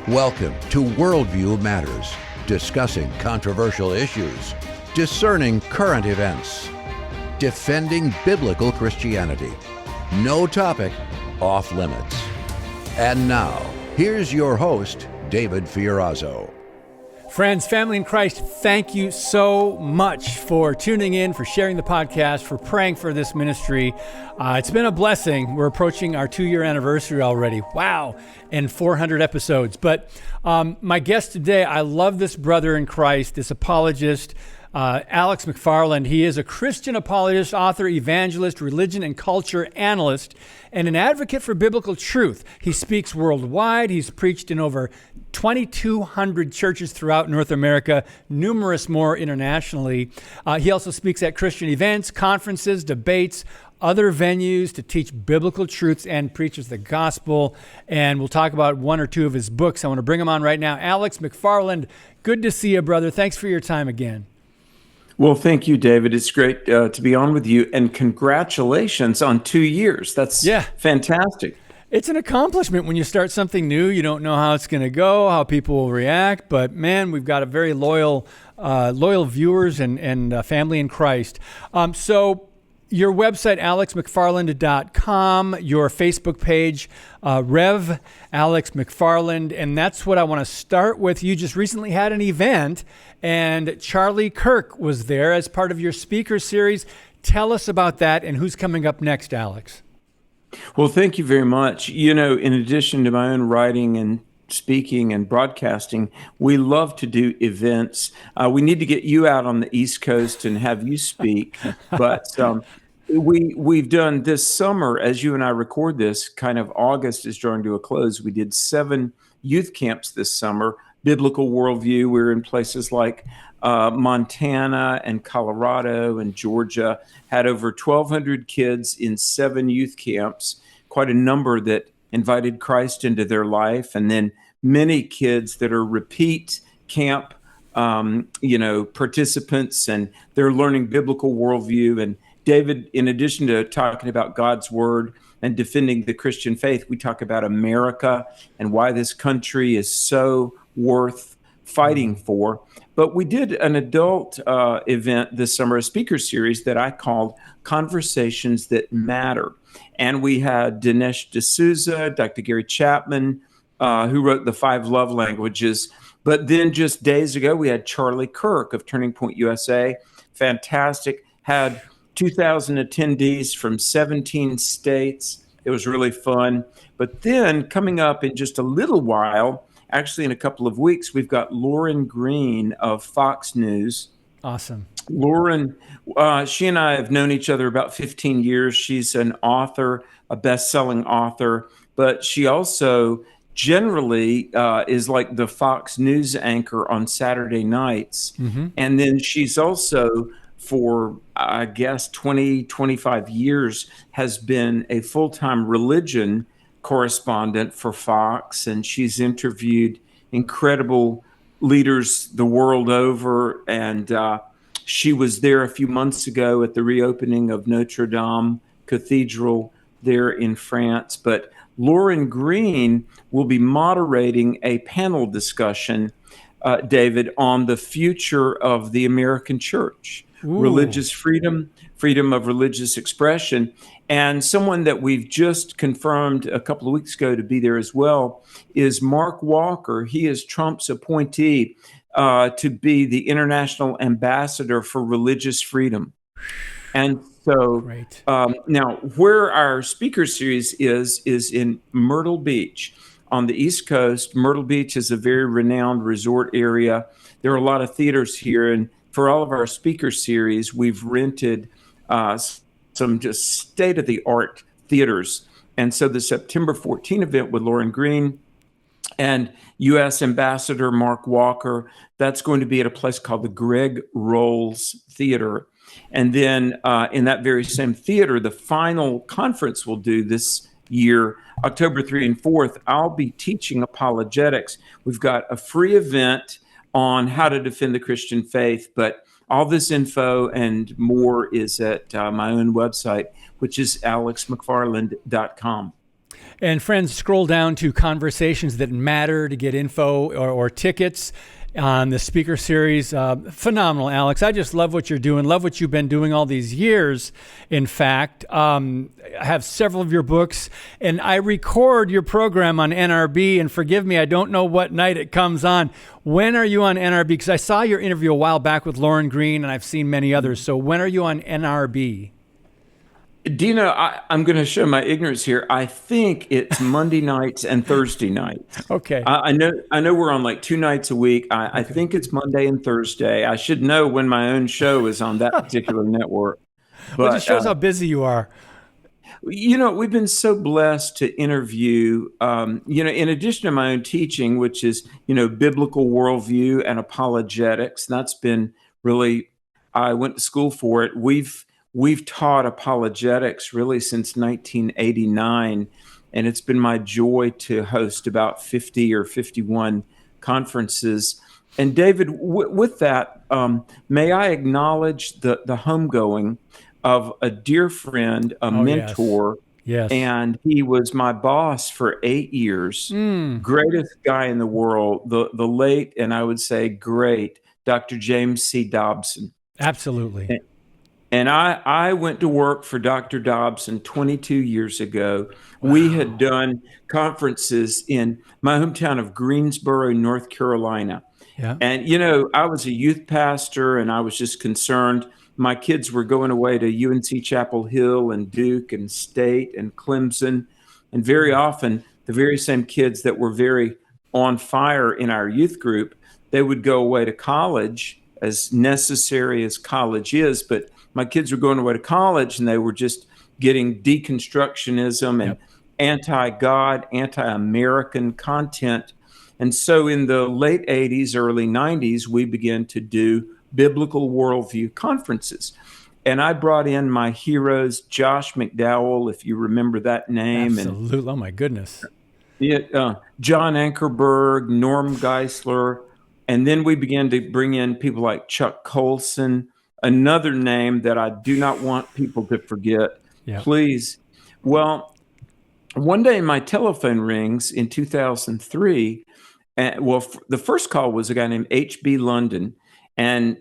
Welcome to Worldview Matters, discussing controversial issues, discerning current events, defending biblical Christianity. No topic off limits. And now, here's your host, David Fiorazzo. Friends, family in Christ, thank you so much for tuning in, for sharing the podcast, for praying for this ministry. It's been a blessing. We're approaching our 2-year anniversary already. Wow. And 400 episodes. But my guest today, I love this brother in Christ, this apologist, Alex McFarland. He is a Christian apologist, author, evangelist, religion and culture analyst, and an advocate for biblical truth. He speaks worldwide. He's preached in over 2,200 churches throughout North America, numerous more internationally. He also speaks at Christian events, conferences, debates, other venues to teach biblical truths and preaches the gospel. And we'll talk about one or two of his books. I want to bring him on right now. Alex McFarland, good to see you, brother. Thanks for your time again. Well, thank you, David. It's great to be on with you, and congratulations on 2 years. That's fantastic. It's an accomplishment when you start something new. You don't know how it's going to go, how people will react, but man, we've got a very loyal viewers and family in Christ. So your website, alexmcfarland.com, your Facebook page, Rev Alex McFarland, and that's what I want to start with. You just recently had an event, and Charlie Kirk was there as part of your speaker series. Tell us about that and who's coming up next, Alex. Well, thank you very much. You know, in addition to my own writing and speaking and broadcasting, we love to do events. We need to get you out on the East Coast and have you speak. But we've done this summer, as you and I record this, kind of August is drawing to a close. We did 7 youth camps this summer, biblical worldview. We were in places like Montana and Colorado and Georgia, had over 1,200 kids in 7 youth camps, quite a number that invited Christ into their life, and then many kids that are repeat camp participants, and they're learning biblical worldview. And David, in addition to talking about God's word and defending the Christian faith, we talk about America and why this country is so worth fighting for. But we did an adult event this summer, a speaker series that I called Conversations That Matter. And we had Dinesh D'Souza, Dr. Gary Chapman, who wrote The 5 Love Languages. But then just days ago, we had Charlie Kirk of Turning Point USA. Fantastic. Had 2,000 attendees from 17 states. It was really fun. But then coming up in just a little while, actually in a couple of weeks, we've got Lauren Green of Fox News. Awesome. Lauren, she and I have known each other about 15 years. She's an author, a best-selling author, but she also generally is like the Fox News anchor on Saturday nights. Mm-hmm. And then she's also, for I guess 20, 25 years, has been a full-time religion correspondent for Fox, and she's interviewed incredible leaders the world over. And she was there a few months ago at the reopening of Notre Dame Cathedral there in France. But Lauren Green will be moderating a panel discussion, David, on the future of the American church. Ooh. Religious freedom, freedom of religious expression. And someone that we've just confirmed a couple of weeks ago to be there as well is Mark Walker. He is Trump's appointee to be the international ambassador for religious freedom. And so now where our speaker series is in Myrtle Beach on the East Coast. Myrtle Beach is a very renowned resort area. There are a lot of theaters here, and for all of our speaker series, we've rented some just state-of-the-art theaters. And so the September 14 event with Lauren Green and U.S. Ambassador Mark Walker, that's going to be at a place called the Greg Rolls Theater. And then in that very same theater, the final conference we'll do this year, October 3 and 4th, I'll be teaching apologetics. We've got a free event on how to defend the Christian faith, but all this info and more is at my own website, which is alexmcfarland.com. And friends, scroll down to Conversations That Matter to get info or tickets on the speaker series. Phenomenal, Alex. I just love what you're doing. Love what you've been doing all these years. In fact, I have several of your books, and I record your program on NRB. And forgive me, I don't know what night it comes on. When are you on NRB? Because I saw your interview a while back with Lauren Green, and I've seen many others. So when are you on NRB? Dino, I'm going to show my ignorance here. I think it's Monday nights and Thursday nights. Okay. I know we're on like 2 nights a week. I think it's Monday and Thursday. I should know when my own show is on that particular network. But it just shows how busy you are. We've been so blessed to interview, in addition to my own teaching, which is, biblical worldview and apologetics. That's been really, I went to school for it. We've taught apologetics really since 1989, and it's been my joy to host about 50 or 51 conferences. And David, with that, may I acknowledge the homegoing of a dear friend, a mentor, yes. And he was my boss for 8 years, greatest guy in the world, the late, and I would say great, Dr. James C. Dobson. Absolutely. And I went to work for Dr. Dobson 22 years ago. Wow. We had done conferences in my hometown of Greensboro, North Carolina. Yeah. And, I was a youth pastor, and I was just concerned. My kids were going away to UNC Chapel Hill and Duke and State and Clemson. And very often, the very same kids that were very on fire in our youth group, they would go away to college, as necessary as college is. But my kids were going away to college, and they were just getting deconstructionism and anti-God, anti-American content. And so in the late 80s, early 90s, we began to do biblical worldview conferences. And I brought in my heroes, Josh McDowell, if you remember that name. Absolutely. And, oh, my goodness. John Ankerberg, Norm Geisler. And then we began to bring in people like Chuck Colson, another name that I do not want people to forget, please. Well, one day my telephone rings in 2003. The first call was a guy named H.B. London. And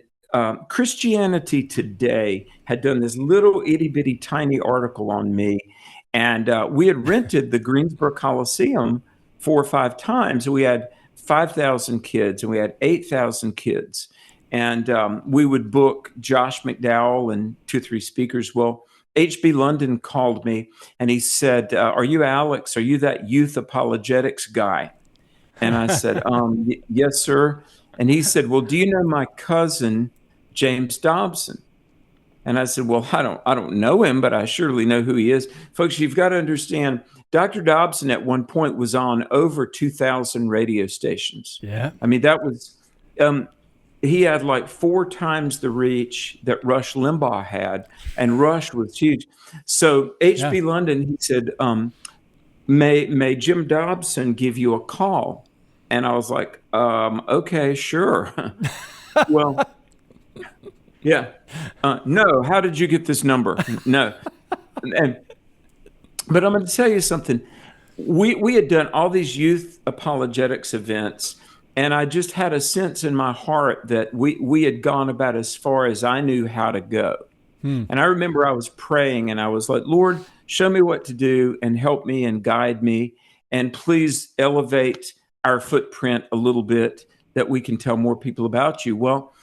Christianity Today had done this little itty-bitty tiny article on me. And we had rented the Greensboro Coliseum 4 or 5 times. We had 5,000 kids, and we had 8,000 kids. And we would book Josh McDowell and 2 or 3 speakers. Well, H.B. London called me, and he said, are you Alex? Are you that youth apologetics guy? And I said, yes, sir. And he said, well, do you know my cousin, James Dobson? And I said, well, I don't know him, but I surely know who he is. Folks, you've got to understand, Dr. Dobson at one point was on over 2,000 radio stations. Yeah. I mean, that was, he had like 4 times the reach that Rush Limbaugh had, and Rush was huge. So H.B. London, he said, may Jim Dobson give you a call? And I was like, okay, sure. Well, yeah. No, how did you get this number? No. But I'm going to tell you something. We had done all these youth apologetics events, and I just had a sense in my heart that we had gone about as far as I knew how to go. And I remember I was praying, and I was like, Lord, show me what to do and help me and guide me, and please elevate our footprint a little bit that we can tell more people about you. Well,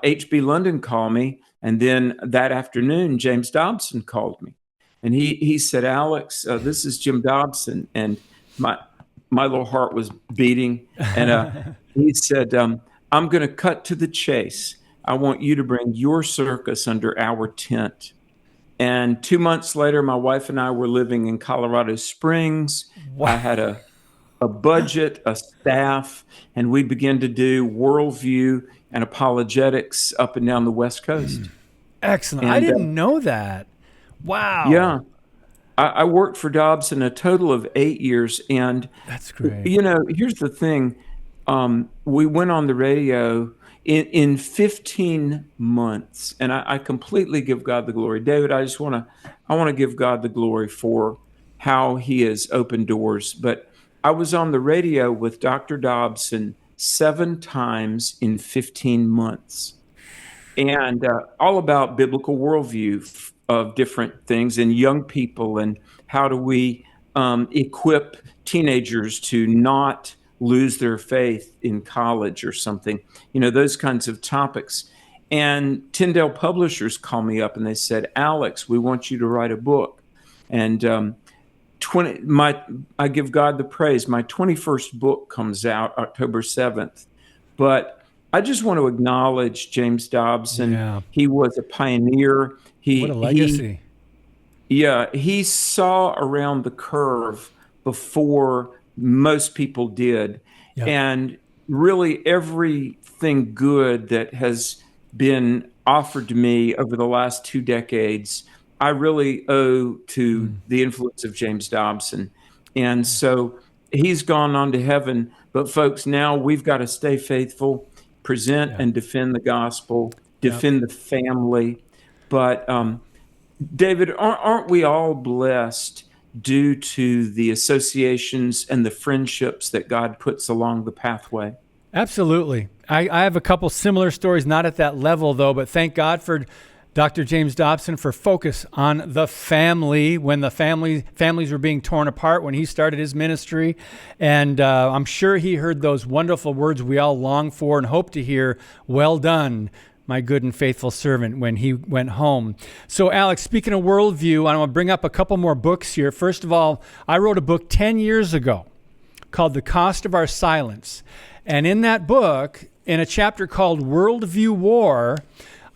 H.B. London called me, and then that afternoon, James Dobson called me. And he said, Alex, this is Jim Dobson. And my little heart was beating. And he said, I'm going to cut to the chase. I want you to bring your circus under our tent. And 2 months later, my wife and I were living in Colorado Springs. Wow. I had a budget, a staff, and we began to do worldview and apologetics up and down the West Coast. Excellent. And I didn't know that. Wow. Yeah. I worked for Dobson a total of 8 years. And that's great. Here's the thing. We went on the radio in 15 months, and I completely give God the glory. David, I want to give God the glory for how he has opened doors. But I was on the radio with Dr. Dobson 7 times in 15 months, and all about biblical worldview of different things and young people, and how do we equip teenagers to not lose their faith in college or something, those kinds of topics. And Tyndale Publishers called me up and they said, Alex, we want you to write a book. And I give God the praise. My 21st book comes out October 7th. But I just want to acknowledge James Dobson. Yeah. He was a pioneer. What a legacy. He saw around the curve before most people did. Yep. And really everything good that has been offered to me over the last 2 decades, I really owe to the influence of James Dobson. And so he's gone on to heaven. But folks, now we've got to stay faithful, present and defend the gospel, defend the family. But David, aren't we all blessed due to the associations and the friendships that God puts along the pathway? Absolutely. I have a couple similar stories, not at that level though, but thank God for Dr. James Dobson for focus on the family when the families were being torn apart when he started his ministry. And I'm sure he heard those wonderful words we all long for and hope to hear, well done, my good and faithful servant, when he went home. So Alex, speaking of worldview, I want to bring up a couple more books here. First of all, I wrote a book 10 years ago called The Cost of Our Silence. And in that book, in a chapter called Worldview War,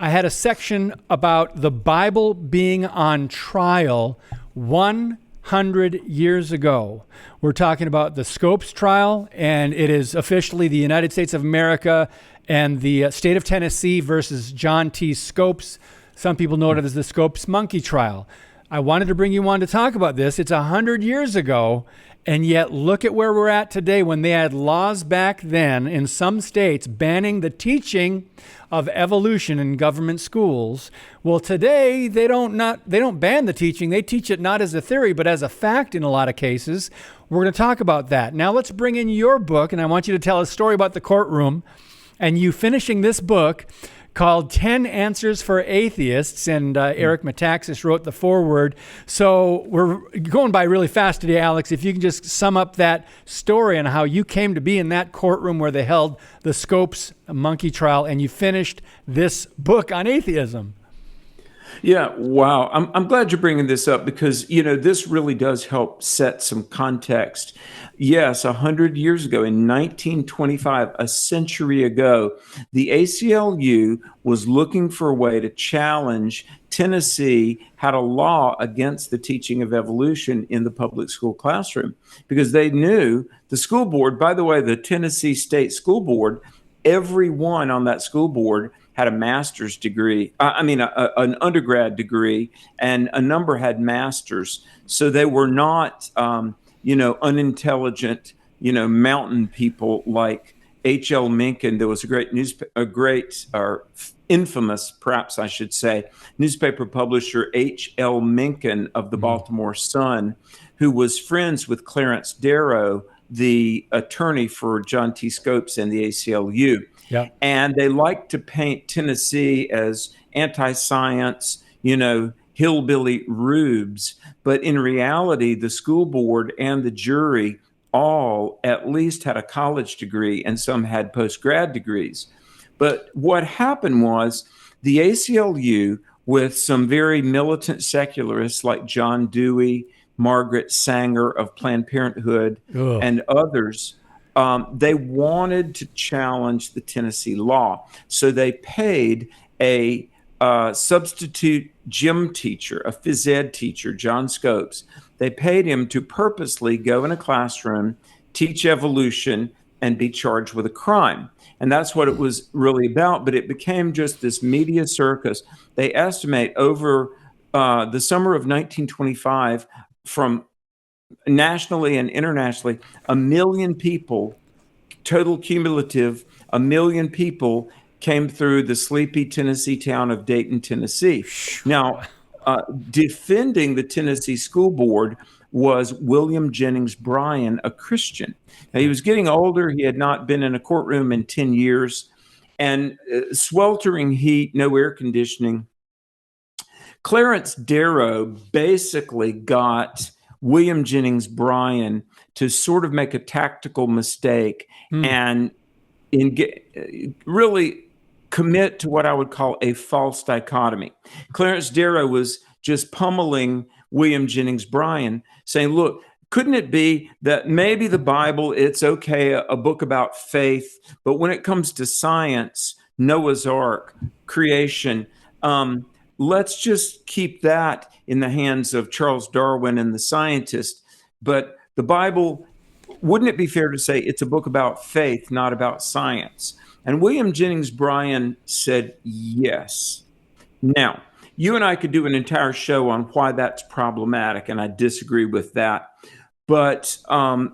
I had a section about the Bible being on trial 100 years ago. We're talking about the Scopes trial, and it is officially the United States of America and the state of Tennessee versus John T. Scopes. Some people know it as the Scopes monkey trial. I wanted to bring you on to talk about this. It's 100 years ago, and yet look at where we're at today when they had laws back then in some states banning the teaching of evolution in government schools. Well, today they don't ban the teaching. They teach it not as a theory, but as a fact in a lot of cases. We're going to talk about that. Now let's bring in your book, and I want you to tell a story about the courtroom and you finishing this book called 10 Answers for Atheists, and Eric Metaxas wrote the foreword. So we're going by really fast today, Alex. If you can just sum up that story and how you came to be in that courtroom where they held the Scopes monkey trial, and you finished this book on atheism. Yeah, wow. I'm glad you're bringing this up because, this really does help set some context. Yes, 100 years ago, in 1925, a century ago, the ACLU was looking for a way to challenge Tennessee had a law against the teaching of evolution in the public school classroom because they knew the school board, by the way, the Tennessee State School Board, everyone on that school board had a master's degree, an undergrad degree, and a number had masters. So they were not, unintelligent, mountain people like H.L. Mencken. There was infamous, perhaps I should say, newspaper publisher H.L. Mencken of the Baltimore Sun, who was friends with Clarence Darrow, the attorney for John T. Scopes and the ACLU. Yeah. And they like to paint Tennessee as anti-science, hillbilly rubes. But in reality, the school board and the jury all at least had a college degree, and some had post-grad degrees. But what happened was the ACLU, with some very militant secularists like John Dewey, Margaret Sanger of Planned Parenthood, and others, they wanted to challenge the Tennessee law. So they paid a substitute gym teacher, a phys ed teacher, John Scopes. They paid him to purposely go in a classroom, teach evolution, and be charged with a crime. And that's what it was really about. But it became just this media circus. They estimate over the summer of 1925, from nationally and internationally, 1 million people, total cumulative, 1 million people came through the sleepy Tennessee town of Dayton, Tennessee. Now, defending the Tennessee School Board was William Jennings Bryan, a Christian. Now, he was getting older. He had not been in a courtroom in 10 years. And sweltering heat, no air conditioning. Clarence Darrow basically got William Jennings Bryan to sort of make a tactical mistake and really commit to what I would call a false dichotomy. Clarence Darrow was just pummeling William Jennings Bryan, saying, look, couldn't it be that maybe the Bible, it's okay, a book about faith, but when it comes to science, Noah's Ark, creation, let's just keep that in the hands of Charles Darwin and the scientists. But the Bible, wouldn't it be fair to say it's a book about faith, not about science? And William Jennings Bryan said yes. Now, you and I could do an entire show on why that's problematic, and I disagree with that. But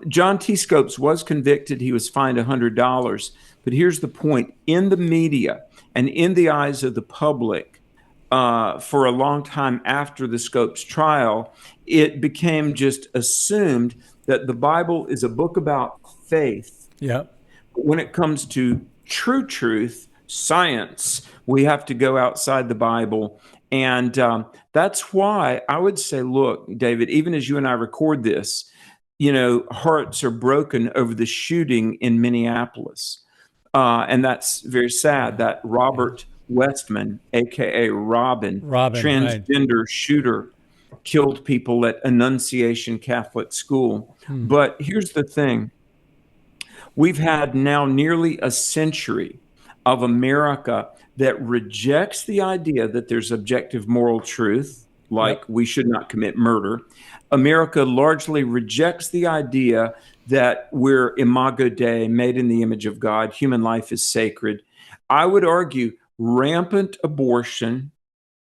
John T. Scopes was convicted. He was fined $100. But here's the point. In the media and in the eyes of the public, for a long time after the Scopes trial, it became just assumed that the Bible is a book about faith. Yeah. When it comes to true truth, science, we have to go outside the Bible. And that's why I would say, look, David, even as you and I record this, hearts are broken over the shooting in Minneapolis. And that's very sad that Robert Westman, a.k.a. Robin, transgender shooter, killed people at Annunciation Catholic School. But here's the thing. We've had now nearly a century of America that rejects the idea that there's objective moral truth, like we should not commit murder. America largely rejects the idea that we're imago Dei, made in the image of God. Human life is sacred. I would argue rampant abortion.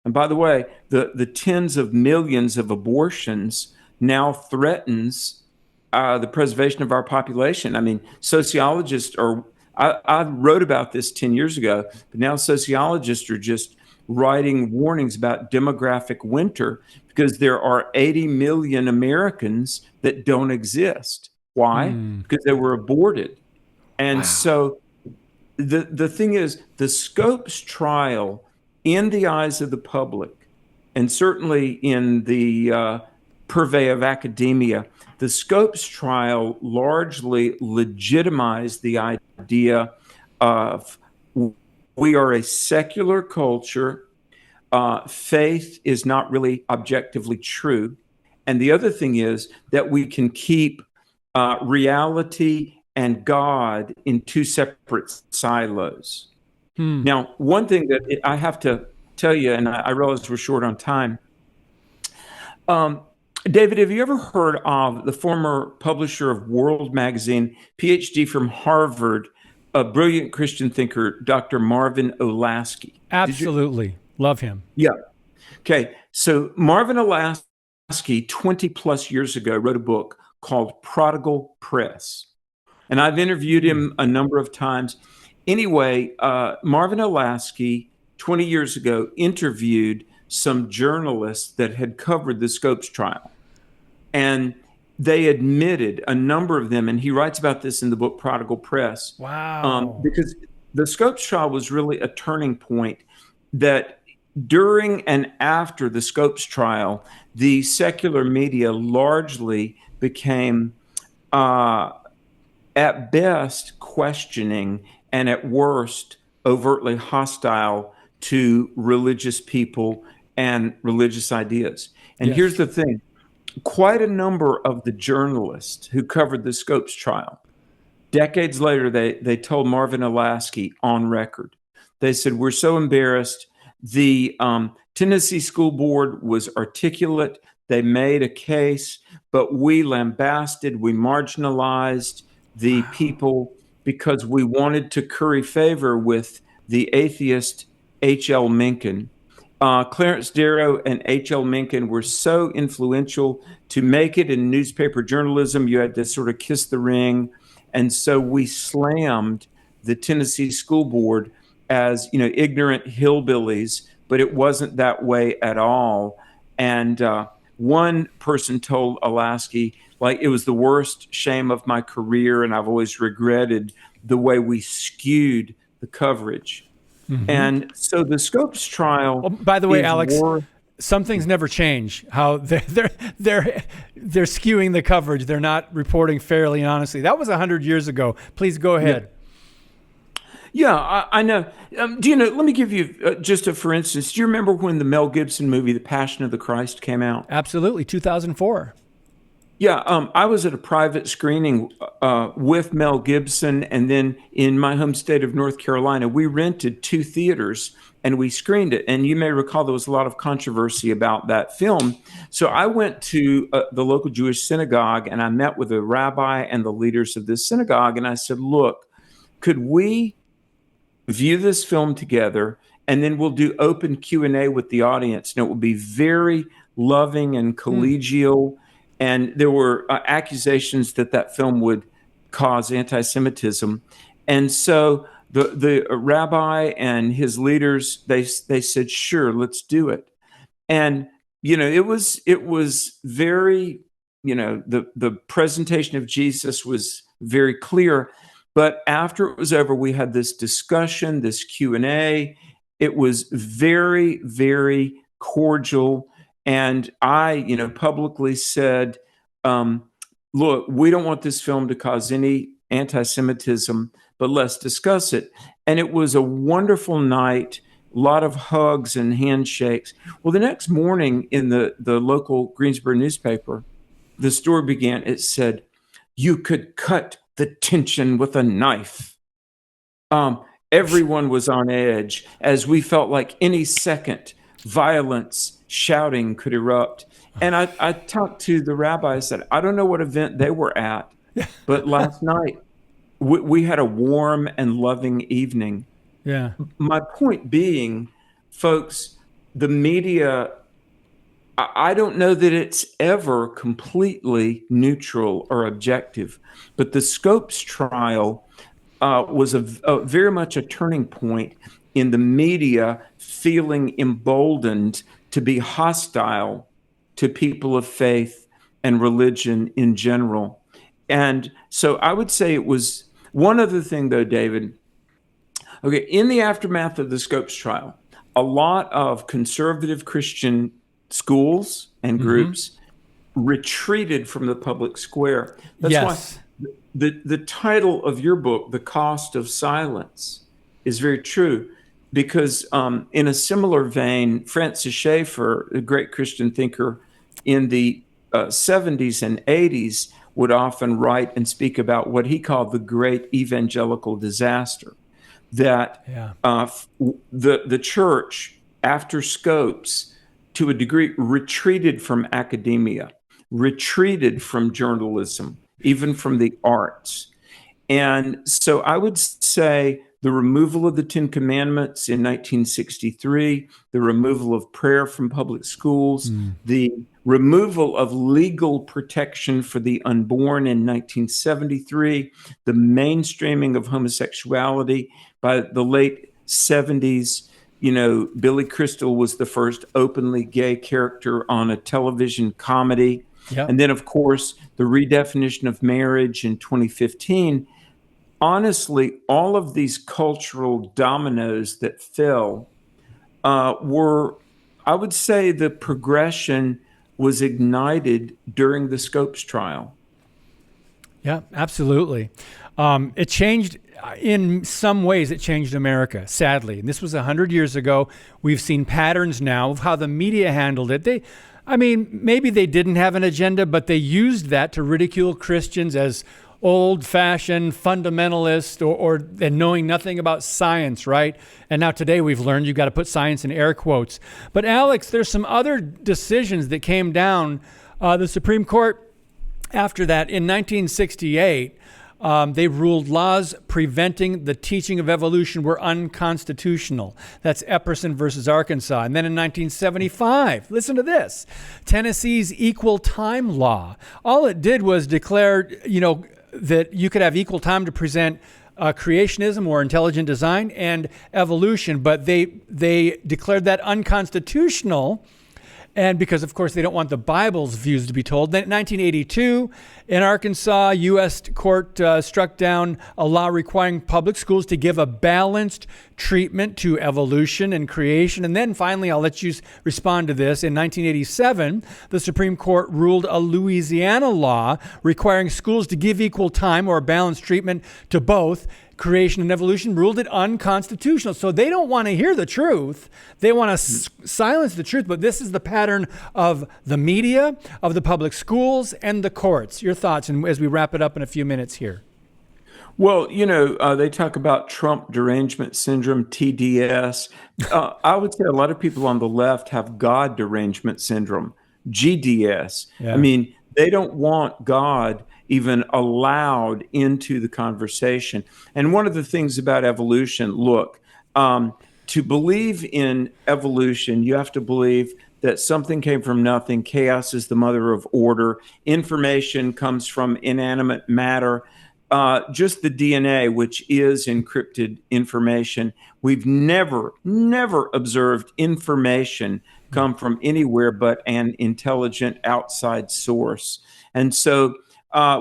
And by the way, the tens of millions of abortions now threatens the preservation of our population. I mean, sociologists are, I wrote about this 10 years ago, but now sociologists are just writing warnings about demographic winter because there are 80 million Americans that don't exist. Why? Because they were aborted. And so the thing is, the Scopes trial, in the eyes of the public, and certainly in the purvey of academia, the Scopes trial largely legitimized the idea of we are a secular culture. Faith is not really objectively true. And the other thing is that we can keep reality and God in two separate silos. Now, one thing that I have to tell you, and I realize we're short on time. David, have you ever heard of the former publisher of World Magazine, PhD from Harvard, a brilliant Christian thinker, Dr. Marvin Olasky? Absolutely. Love him. Yeah. Okay. So Marvin Olasky, 20 plus years ago, wrote a book called Prodigal Press. And I've interviewed him a number of times. Anyway, Marvin Olasky, 20 years ago, interviewed some journalists that had covered the Scopes trial. And they admitted, a number of them, and he writes about this in the book Prodigal Press. Wow. Because the Scopes trial was really a turning point that during and after the Scopes trial, the secular media largely became, at best, questioning and at worst, overtly hostile to religious people and religious ideas. And here's the thing. Quite a number of the journalists who covered the Scopes trial, decades later, they told Marvin Olasky on record, they said, we're so embarrassed. The Tennessee School Board was articulate. They made a case, but we lambasted, we marginalized the people because we wanted to curry favor with the atheist H.L. Mencken. Clarence Darrow and H.L. Mencken were so influential to make it in newspaper journalism. You had to sort of kiss the ring. And so we slammed the Tennessee School Board as, ignorant hillbillies, but it wasn't that way at all. And one person told Alasky, like, it was the worst shame of my career, and I've always regretted the way we skewed the coverage. And so the Scopes trial. Oh, by the way, is Alex, worth- some things never change. How they're skewing the coverage. They're not reporting fairly and honestly. That was 100 years ago. Please go ahead. Yeah, I know. Do you know? Let me give you just a for instance. Do you remember when the Mel Gibson movie, The Passion of the Christ, came out? Absolutely, 2004. Yeah, I was at a private screening with Mel Gibson, and then in my home state of North Carolina, we rented 2 theaters and we screened it. And you may recall there was a lot of controversy about that film. So I went to the local Jewish synagogue and I met with the rabbi and the leaders of this synagogue, and I said, "Look, could we view this film together, and then we'll do open Q&A with the audience, and it will be very loving and collegial." And there were accusations that film would cause anti-Semitism. And so the rabbi and his leaders, they said, "Sure, let's do it." And, it was very, the presentation of Jesus was very clear. But after it was over, we had this discussion, this Q&A. It was very, very cordial. And I, publicly said, "Look, we don't want this film to cause any anti-Semitism, but let's discuss it." And it was a wonderful night, a lot of hugs and handshakes. Well, the next morning in the local Greensboro newspaper, the story began. It said, "You could cut the tension with a knife." Everyone was on edge, as we felt like any second violence, shouting could erupt. And I talked to the rabbi. I said, "I don't know what event they were at, but last night we had a warm and loving evening." Yeah. My point being, folks, the media, I don't know that it's ever completely neutral or objective, but the Scopes trial was a very much a turning point in the media feeling emboldened to be hostile to people of faith and religion in general. And so I would say it was one other thing, though, David. Okay, in the aftermath of the Scopes trial, a lot of conservative Christian schools and groups retreated from the public square. That's Yes. why the title of your book, The Cost of Silence, is very true. Because in a similar vein, Francis Schaeffer, a great Christian thinker in the 70s and 80s, would often write and speak about what he called the great evangelical disaster, that the church, after Scopes, to a degree, retreated from academia, retreated from journalism, even from the arts. And so I would say the removal of the 10 Commandments in 1963, the removal of prayer from public schools, the removal of legal protection for the unborn in 1973, the mainstreaming of homosexuality by the late 70s. Billy Crystal was the first openly gay character on a television comedy. Yep. And then, of course, the redefinition of marriage in 2015. Honestly, all of these cultural dominoes that fell were, I would say, the progression was ignited during the Scopes trial. Yeah, absolutely. It changed, in some ways, it changed America, sadly. And this was 100 years ago. We've seen patterns now of how the media handled it. Maybe they didn't have an agenda, but they used that to ridicule Christians as old-fashioned fundamentalist and knowing nothing about science, right? And now today we've learned you've got to put science in air quotes. But Alex, there's some other decisions that came down. The Supreme Court, after that, in 1968, they ruled laws preventing the teaching of evolution were unconstitutional. That's Epperson versus Arkansas. And then in 1975, listen to this, Tennessee's equal time law. All it did was declare, that you could have equal time to present creationism or intelligent design and evolution, but they declared that unconstitutional. And because, of course, they don't want the Bible's views to be told. Then in 1982, in Arkansas, U.S. court struck down a law requiring public schools to give a balanced treatment to evolution and creation. And then finally, I'll let you respond to this. In 1987, the Supreme Court ruled a Louisiana law requiring schools to give equal time or balanced treatment to both creation and evolution, ruled it unconstitutional. So they don't want to hear the truth. They want to silence the truth. But this is the pattern of the media, of the public schools, and the courts. Your thoughts, and as we wrap it up in a few minutes here. Well, they talk about Trump derangement syndrome, TDS. I would say a lot of people on the left have God derangement syndrome, GDS. Yeah. I mean, they don't want God even allowed into the conversation. And one of the things about evolution, look, to believe in evolution, you have to believe that something came from nothing. Chaos is the mother of order. Information comes from inanimate matter. Just the DNA, which is encrypted information. We've never observed information come from anywhere but an intelligent outside source. And so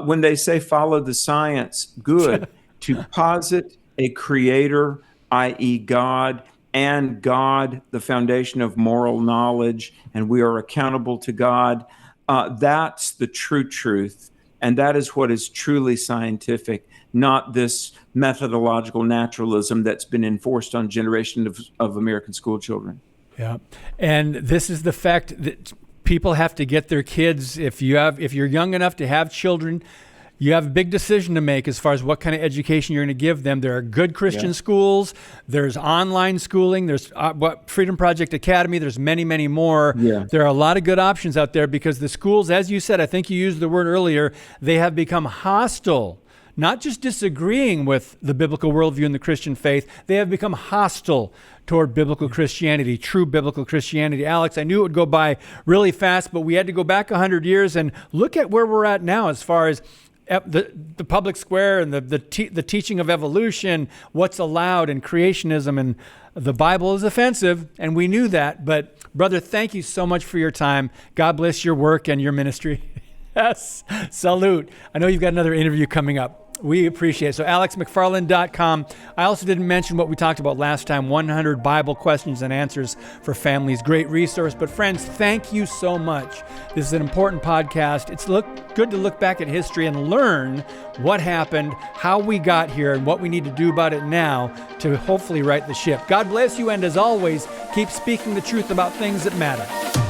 when they say follow the science, good. To posit a creator, i.e. God, and God, the foundation of moral knowledge, and we are accountable to God, that's the true truth. And that is what is truly scientific, not this methodological naturalism that's been enforced on generations of American school children. Yeah. And this is the fact that people have to get their kids, if you're young enough to have children, you have a big decision to make as far as what kind of education you're going to give them. There are good Christian schools. There's online schooling. There's Freedom Project Academy. There's many, many more. Yeah. There are a lot of good options out there because the schools, as you said, I think you used the word earlier, they have become hostile, not just disagreeing with the biblical worldview and the Christian faith. They have become hostile toward biblical Christianity, true biblical Christianity. Alex, I knew it would go by really fast, but we had to go back 100 years and look at where we're at now as far as the public square and the teaching of evolution, what's allowed in creationism, and the Bible is offensive, and we knew that. But brother, thank you so much for your time. God bless your work and your ministry. Yes, salute. I know you've got another interview coming up. We appreciate it. So AlexMcFarland.com. I also didn't mention what we talked about last time, 100 Bible questions and answers for families. Great resource. But friends, thank you so much. This is an important podcast. It's good to look back at history and learn what happened, how we got here, and what we need to do about it now to hopefully right the ship. God bless you, and as always, keep speaking the truth about things that matter.